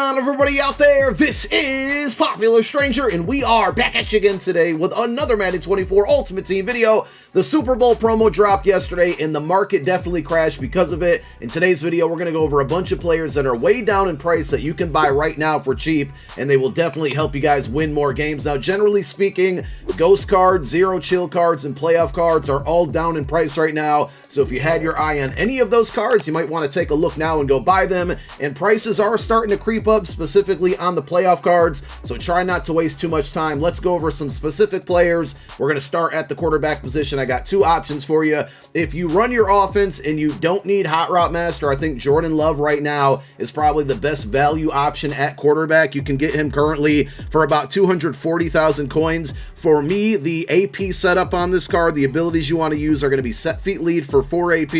on, everybody out there? This is Popular Stranger, and we are back at you again today with another Madden 24 Ultimate Team video. The Super Bowl promo dropped yesterday, and the market definitely crashed because of it. In today's video, we're going to go over a bunch of players that are way down in price that you can buy right now for cheap, and they will definitely help you guys win more games. Now, generally speaking, Ghost cards, Zero Chill cards, and Playoff cards are all down in price right now. So if you had your eye on any of those cards, you might want to take a look now and go buy them. And prices are starting to creep up, specifically on the Playoff cards, so try not to waste too much time. Let's go over some specific players. We're going to start at the quarterback position. I got two options for you. If you run your offense and you don't need Hot Route Master, I think Jordan Love right now is probably the best value option at quarterback. You can get him currently for about 240,000 coins. For me, the AP setup on this card, the abilities you want to use are going to be Set Feet Lead for 4 AP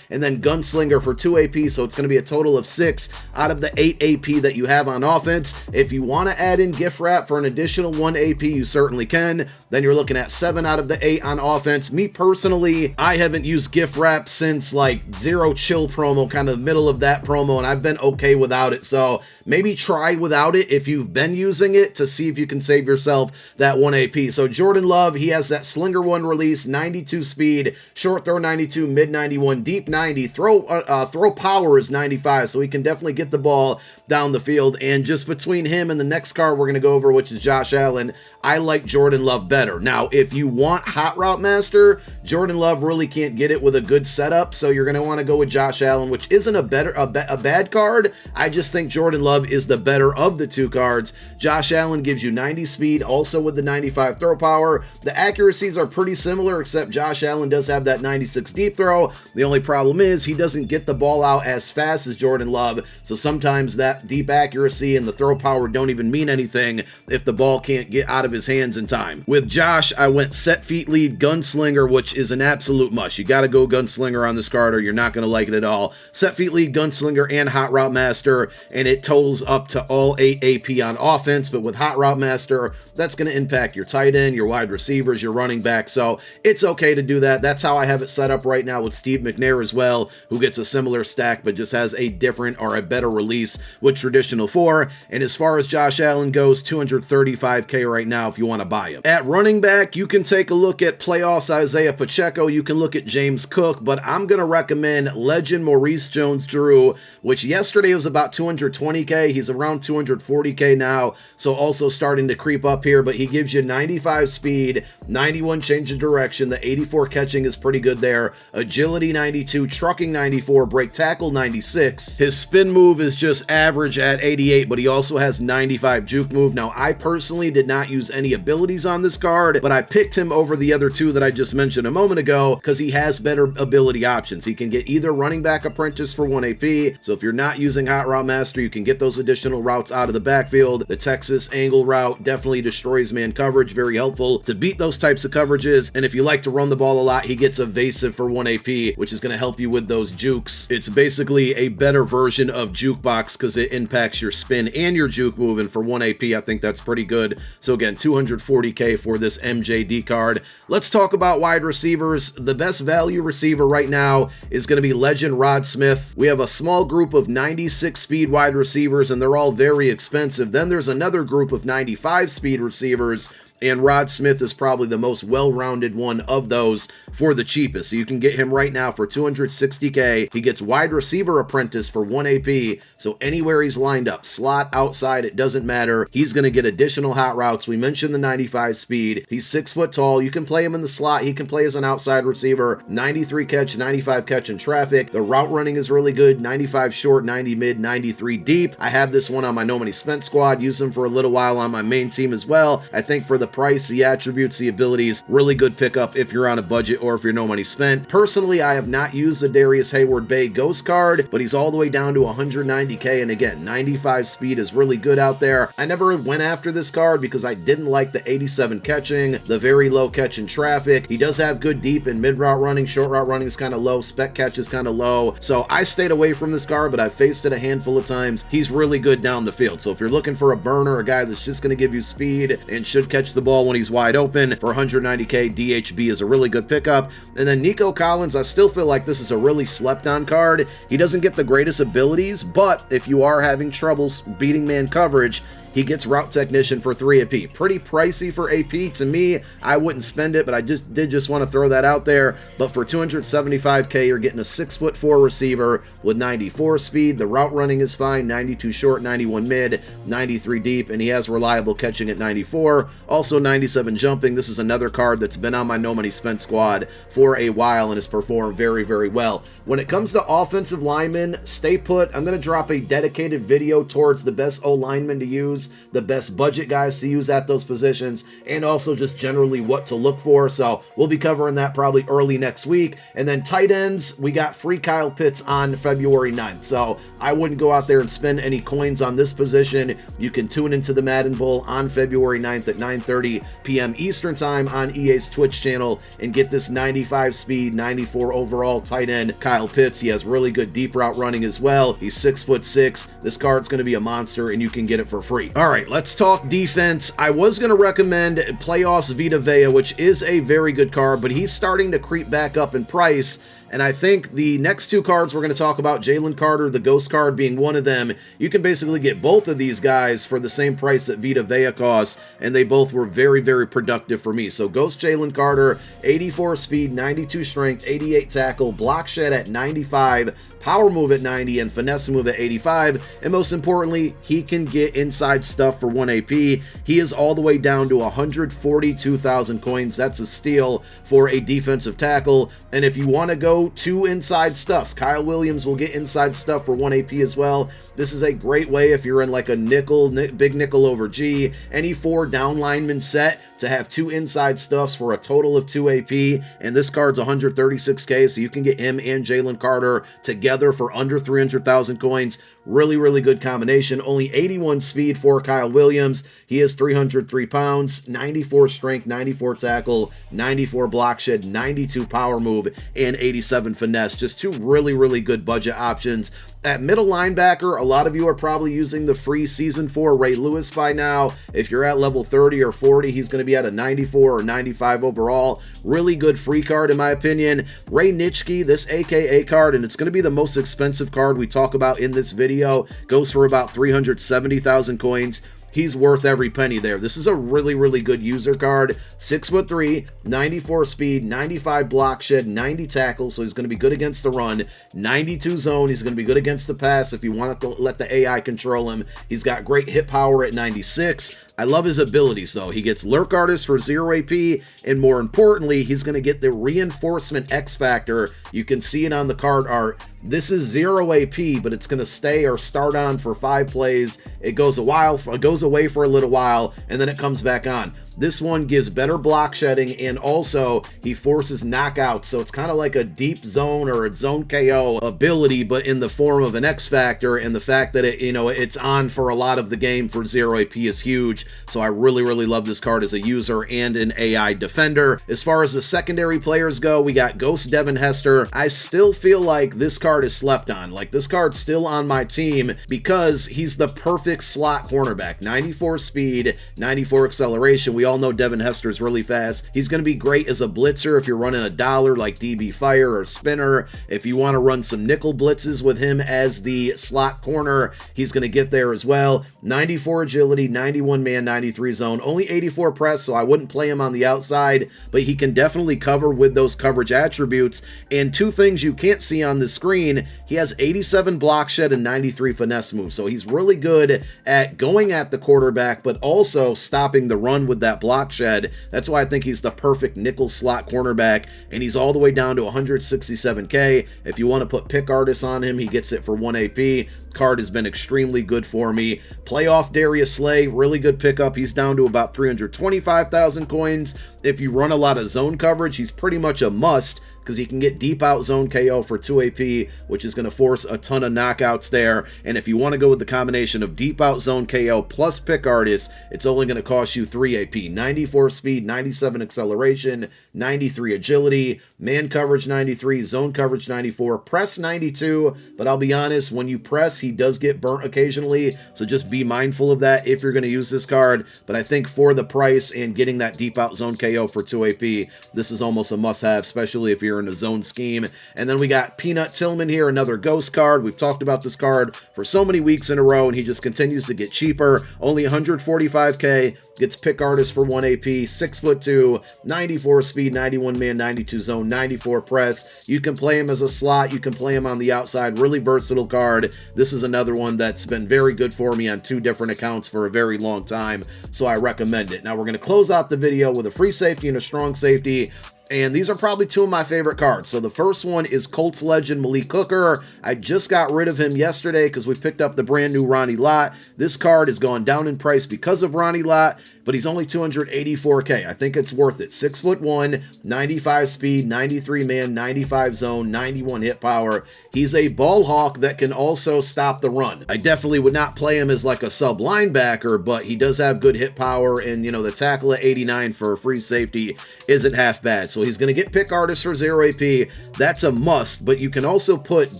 and then Gunslinger for 2 AP, so it's going to be a total of 6 out of the 8 AP that you have on offense. If you want to add in Gift Wrap for an additional 1 AP, you certainly can. Then you're looking at 7 out of the 8 on offense. Me personally, I haven't used Gift Wrap since like Zero Chill promo, kind of middle of that promo, and I've been okay without it. So maybe try without it if you've been using it to see if you can save yourself that 1 AP. So Jordan Love, he has that Slinger 1 release, 92 speed, short throw 92, mid 91, deep 90, throw power is 95, so he can definitely get the ball down the field. And just between him and the next card we're going to go over, which is Josh Allen, I like Jordan Love better. Now, if you want Hot Route Master, Jordan Love really can't get it with a good setup, so you're going to want to go with Josh Allen, which isn't a bad card. I just think Jordan Love is the better of the two cards. Josh Allen gives you 90 speed, also with the 95 throw power. The accuracies are pretty similar, except Josh Allen does have that 96 deep throw. The only problem is he doesn't get the ball out as fast as Jordan Love, so sometimes that deep accuracy and the throw power don't even mean anything if the ball can't get out of his hands in time. With Josh, I went Set Feet Lead Gunslinger, which is an absolute must. You got to go Gunslinger on this card or you're not going to like it at all. Set Feet Lead Gunslinger and Hot Route Master, and it totals up to all 8 AP on offense, but with Hot Route Master, that's going to impact your tight end, your wide receivers, your running back, so it's okay to do that. That's how I have it set up right now with Steve McNair as well, who gets a similar stack but just has a different or a better release with traditional 4. And as far as Josh Allen goes, 235k right now if you want to buy him. At running back, you can take a look at Playoffs Isaiah Pacheco, you can look at James Cook, but I'm going to recommend legend Maurice Jones-Drew, which yesterday was about 220k. He's around 240k now, so also starting to creep up here, but he gives you 95 speed, 91 change of direction, the 84 catching is pretty good there, agility 92, trucking 94, break tackle 96. His spin move is just average at 88, but he also has 95 juke move. Now, I personally did not use any abilities on this card, but I picked him over the other two that I just mentioned a moment ago because he has better ability options. He can get either running back apprentice for 1 AP, so if you're not using Hot Route Master, you can get those additional routes out of the backfield. The Texas angle route definitely destroys man coverage, very helpful to beat those types of coverages. And if you like to run the ball a lot, he gets evasive for 1 AP, which is going to help you with those jukes. It's basically a better version of jukebox because it impacts your spin and your juke move, and for 1 AP, I think that's pretty good. So again, 240k for this MJD card. Let's talk about wide receivers. The best value receiver right now is going to be legend Rod Smith. We have a small group of 96 speed wide receivers, and they're all very expensive. Then there's another group of 95 speed receivers, and Rod Smith is probably the most well-rounded one of those for the cheapest. So you can get him right now for 260k. He gets wide receiver apprentice for 1 AP, so anywhere he's lined up, slot, outside, it doesn't matter. He's going to get additional hot routes. We mentioned the 95 speed. He's 6 foot tall. You can play him in the slot. He can play as an outside receiver. 93 catch, 95 catch in traffic. The route running is really good. 95 short, 90 mid, 93 deep. I have this one on my No Money Spent squad. Use him for a little while on my main team as well. I think for the price, the attributes, the abilities, really good pickup if you're on a budget or if you're no money spent. Personally, I have not used the Darius Hayward Bay Ghost card, but he's all the way down to 190k, and again, 95 speed is really good out there. I never went after this card because I didn't like the 87 catching, the very low catch in traffic. He does have good deep and mid route running. Short route running is kind of low. Spec catch is kind of low. So I stayed away from this card, but I've faced it a handful of times. He's really good down the field. So if you're looking for a burner, a guy that's just going to give you speed and should catch the the ball when he's wide open. For 190K, DHB is a really good pickup. And then Nico Collins, I still feel like this is a really slept-on card. He doesn't get the greatest abilities, but if you are having troubles beating man coverage, he gets Route Technician for 3 AP. Pretty pricey for AP to me. I wouldn't spend it, but I did want to throw that out there. But for 275K, you're getting a 6'4" receiver with 94 speed. The route running is fine, 92 short, 91 mid, 93 deep, and he has reliable catching at 94. Also 97 jumping. This is another card that's been on my no money spent squad for a while and has performed very, very well. When it comes to offensive linemen, stay put. I'm going to drop a dedicated video towards the best O-linemen to use, the best budget guys to use at those positions, and also just generally what to look for. So we'll be covering that probably early next week. And then tight ends, we got free Kyle Pitts on February 9th. So I wouldn't go out there and spend any coins on this position. You can tune into the Madden Bowl on February 9th at 9:30 p.m. Eastern time on EA's Twitch channel and get this 95 speed, 94 overall tight end Kyle Pitts. He has really good deep route running as well. He's 6'6". This card's going to be a monster and you can get it for free. All right, let's talk defense. I was going to recommend Playoffs Vita Vea, which is a very good card, but he's starting to creep back up in price. And I think the next two cards we're going to talk about, Jalen Carter, the Ghost card being one of them, you can basically get both of these guys for the same price that Vita Vea costs, and they both were very, very productive for me. So Ghost Jalen Carter, 84 speed, 92 strength, 88 tackle, block shed at 95, power move at 90, and finesse move at 85. And most importantly, he can get inside stuff for 1 AP. He is all the way down to 142,000 coins. That's a steal for a defensive tackle. And if you want to go 2 inside stuffs, Kyle Williams will get inside stuff for 1 AP as well. This is a great way if you're in like a nickel, big nickel over G, any 4 down lineman set to have 2 inside stuffs for a total of 2 AP. And this card's 136K, so you can get him and Jalen Carter together for under 300,000 coins. Really, really good combination. Only 81 speed for Kyle Williams. He is 303 pounds, 94 strength, 94 tackle, 94 block shed, 92 power move, and 87 finesse. Just 2 really, really good budget options. At middle linebacker, a lot of you are probably using the free Season 4 Ray Lewis by now. If you're at level 30 or 40, he's going to be at a 94 or 95 overall. Really good free card in my opinion. Ray Nitschke, this AKA card, and it's going to be the most expensive card we talk about in this video, goes for about 370,000 coins. He's worth every penny there. This is a really, really good user card. 6'3", 94 speed, 95 block shed, 90 tackle, so he's going to be good against the run. 92 zone, he's going to be good against the pass if you want to let the AI control him. He's got great hit power at 96. I love his abilities though. He gets Lurk Artist for 0 AP, and more importantly, he's going to get the Reinforcement X Factor. You can see it on the card art. This is 0 AP, but it's going to stay or start on for 5 plays. It goes away for a little while, and then it comes back on. This one gives better block shedding, and also he forces knockouts, so it's kind of like a deep zone or a zone KO ability, but in the form of an X Factor, and the fact that it's on for a lot of the game for 0 AP is huge. So I really, really love this card as a user and an AI defender. As far as the secondary players go, we got Ghost Devon Hester. I still feel like this card is slept on. Like, this card's still on my team because he's the perfect slot cornerback. 94 speed, 94 acceleration. We all know Devon Hester is really fast. He's going to be great as a blitzer if you're running a dollar like DB Fire or Spinner. If you want to run some nickel blitzes with him as the slot corner, he's going to get there as well. 94 agility, 91 man, 93 zone, only 84 press, so I wouldn't play him on the outside, but he can definitely cover with those coverage attributes. And 2 things you can't see on the screen, he has 87 block shed and 93 finesse move, so he's really good at going at the quarterback, but also stopping the run with that block shed. That's why I think he's the perfect nickel slot cornerback, and he's all the way down to 167K. If you want to put pick artists on him, he gets it for 1 AP. Card has been extremely good for me. Playoff Darius Slay, really good pickup. He's down to about 325,000 coins. If you run a lot of zone coverage, he's pretty much a must. because he can get deep out zone KO for 2 AP, which is going to force a ton of knockouts there. And if you want to go with the combination of deep out zone KO plus pick artist, it's only going to cost you 3 AP, 94 speed, 97 acceleration, 93 agility, man coverage 93, zone coverage 94, press 92. But I'll be honest, when you press, he does get burnt occasionally, so just be mindful of that if you're going to use this card. But I think for the price and getting that deep out zone KO for 2 AP, this is almost a must-have, especially if you're in a zone scheme. And then we got Peanut Tillman here, another ghost card. We've talked about this card for so many weeks in a row, and he just continues to get cheaper. Only 145k. Gets pick artist for 1 AP, 6'2", 94 speed, 91 man, 92 zone, 94 press. You can play him as a slot. You can play him on the outside. Really versatile card. This is another one that's been very good for me on 2 different accounts for a very long time, so I recommend it. Now we're going to close out the video with a free safety and a strong safety. And these are probably 2 of my favorite cards. So the first one is Colts legend Malik Hooker. I just got rid of him yesterday because we picked up the brand new Ronnie Lott. This card has gone down in price because of Ronnie Lott, but he's only 284k. I think it's worth it. 6'1", 95 speed, 93 man, 95 zone, 91 hit power. He's a ball hawk that can also stop the run. I definitely would not play him as like a sub linebacker, but he does have good hit power, and you know, the tackle at 89 for a free safety isn't half bad. So he's going to get pick artist for 0 AP. That's a must, but you can also put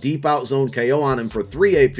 deep out zone KO on him for 3 AP,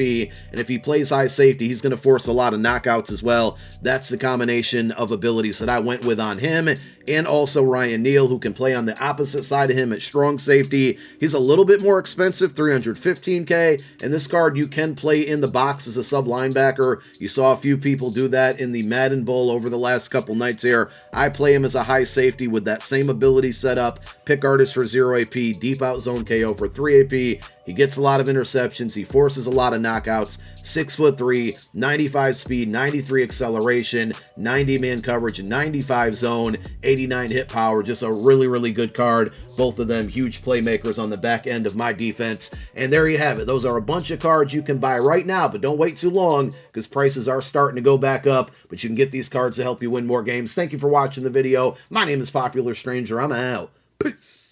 and if he plays high safety, he's going to force a lot of knockouts as well. That's the combination of abilities that I went with on him. And also Ryan Neal, who can play on the opposite side of him at strong safety. He's a little bit more expensive, 315k, and this card you can play in the box as a sub linebacker. You saw a few people do that in the Madden Bowl over the last couple nights here. I play him as a high safety with that same ability set up. Pick artist for 0 AP, deep out zone KO for 3 AP. He gets a lot of interceptions. He forces a lot of knockouts. 6'3", 95 speed, 93 acceleration, 90 man coverage, 95 zone, 89 hit power. Just a really, really good card. Both of them huge playmakers on the back end of my defense. And there you have it. Those are a bunch of cards you can buy right now, but don't wait too long because prices are starting to go back up. But you can get these cards to help you win more games. Thank you for watching the video. My name is Popular Stranger. I'm out. Peace.